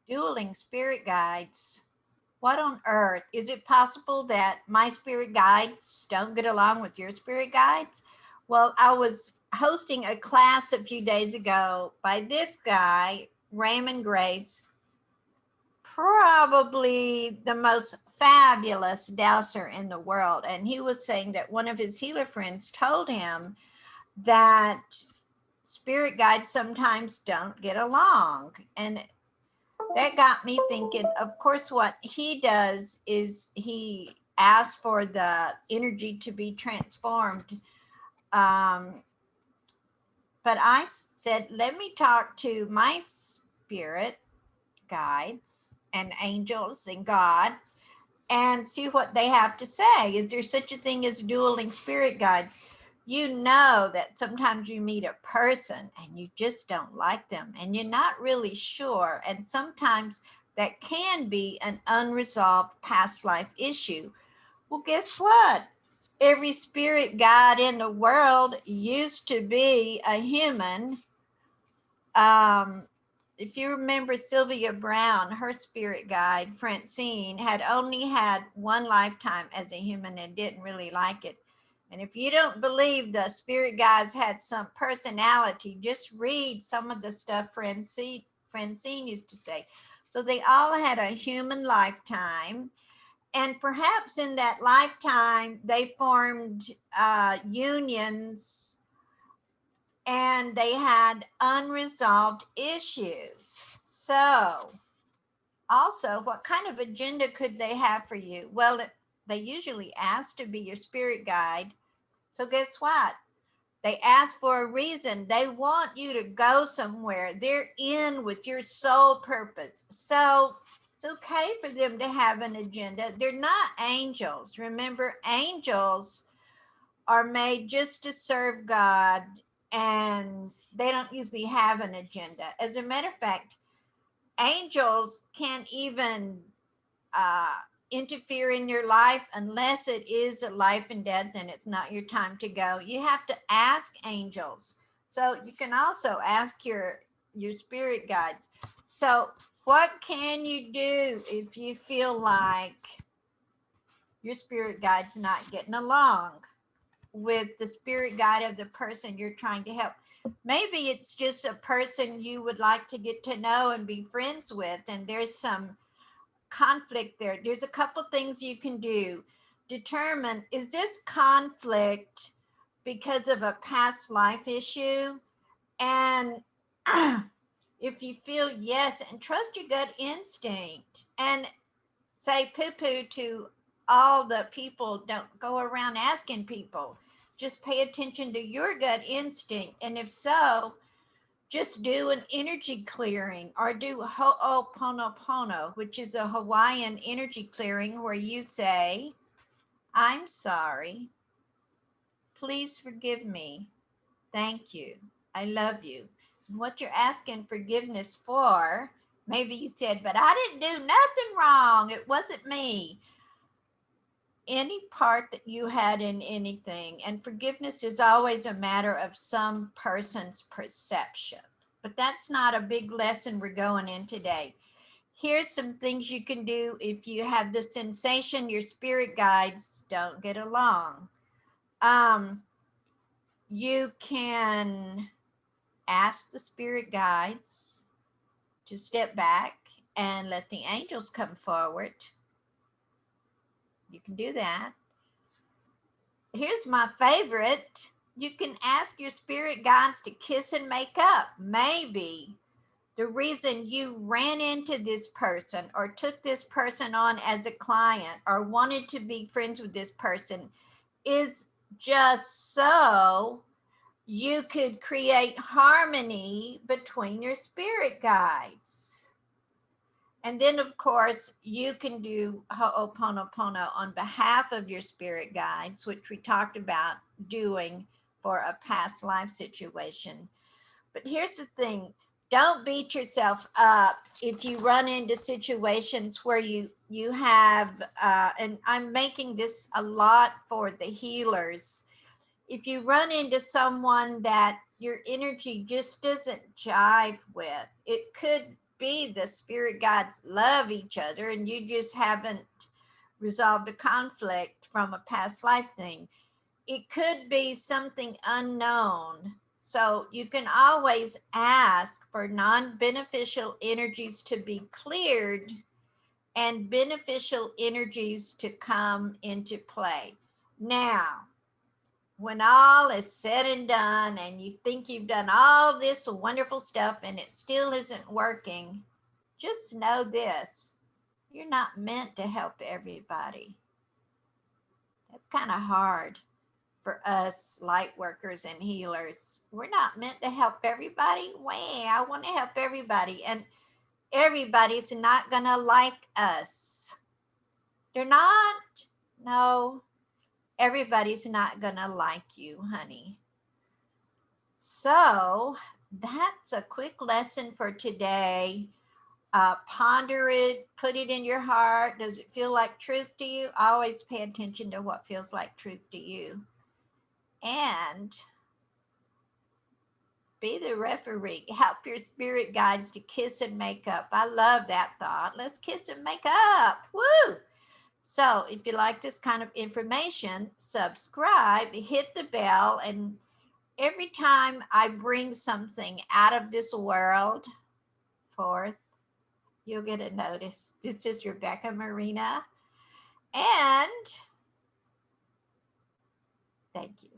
Dueling spirit guides. What on earth? Is it possible that my spirit guides don't get along with your spirit guides? Well, I was hosting a class a few days ago by this guy, Raymond Grace, probably the most fabulous dowser in the world. And he was saying that one of his healer friends told him that spirit guides sometimes don't get along. And that got me thinking. Of course, what he does is he asks for the energy to be transformed. Um, but I said, let me talk to my spirit guides and angels and God and see what they have to say. Is there such a thing as dueling spirit guides? You know that sometimes you meet a person and you just don't like them and you're not really sure. And sometimes that can be an unresolved past life issue. Well, guess what? Every spirit guide in the world used to be a human. Um, if you remember Sylvia Brown, her spirit guide, Francine, had only had one lifetime as a human and didn't really like it. And if you don't believe the spirit guides had some personality, just read some of the stuff Francine used to say. So they all had a human lifetime. And perhaps in that lifetime, they formed unions and they had unresolved issues. So, also, what kind of agenda could they have for you? Well, they usually ask to be your spirit guide. So, guess what? They ask for a reason. They want you to go somewhere. They're in with your sole purpose. So, it's okay for them to have an agenda. They're not angels. Remember, angels are made just to serve God and they don't usually have an agenda. As a matter of fact, angels can't even uh, interfere in your life unless it is a life and death and it's not your time to go. You have to ask angels. So you can also ask your spirit guides. So what can you do if you feel like your spirit guide's not getting along with the spirit guide of the person you're trying to help? Maybe it's just a person you would like to get to know and be friends with, and there's some conflict there. There's a couple things you can do. Determine, is this conflict because of a past life issue? And if you feel yes, and trust your gut instinct and say poo poo to all the people. Don't go around asking people. Just pay attention to your gut instinct. And if so, just do an energy clearing or do Ho'oponopono, which is a Hawaiian energy clearing where you say, I'm sorry. Please forgive me. Thank you. I love you. And what you're asking forgiveness for, maybe you said, but I didn't do nothing wrong. It wasn't me. Any part that you had in anything. And forgiveness is always a matter of some person's perception. But that's not a big lesson we're going in today. Here's some things you can do if you have the sensation your spirit guides don't get along. Um, you can ask the spirit guides to step back and let the angels come forward. You can do that. Here's my favorite. You can ask your spirit guides to kiss and make up. Maybe the reason you ran into this person or took this person on as a client or wanted to be friends with this person is just so you could create harmony between your spirit guides. And then, of course, you can do Ho'oponopono on behalf of your spirit guides, which we talked about doing for a past life situation. But here's the thing, don't beat yourself up if you run into situations where you have, and I'm making this a lot for the healers. If you run into someone that your energy just doesn't jive with, it could be the spirit guides love each other and you just haven't resolved a conflict from a past life thing. It could be something unknown. So you can always ask for non beneficial energies to be cleared and beneficial energies to come into play. Now, when all is said and done, and you think you've done all this wonderful stuff and it still isn't working, just know this: you're not meant to help everybody. That's kind of hard for us light workers and healers. We're not meant to help everybody. Wow, I want to help everybody. And everybody's not going to like us. They're not. No, everybody's not going to like you, honey. So that's a quick lesson for today. Ponder it, put it in your heart. Does it feel like truth to you? Always pay attention to what feels like truth to you. And be the referee. Help your spirit guides to kiss and make up. I love that thought. Let's kiss and make up. Woo! So, if you like this kind of information, subscribe, hit the bell, and every time I bring something out of this world forth, you'll get a notice. This is Rebecca Marina, and thank you.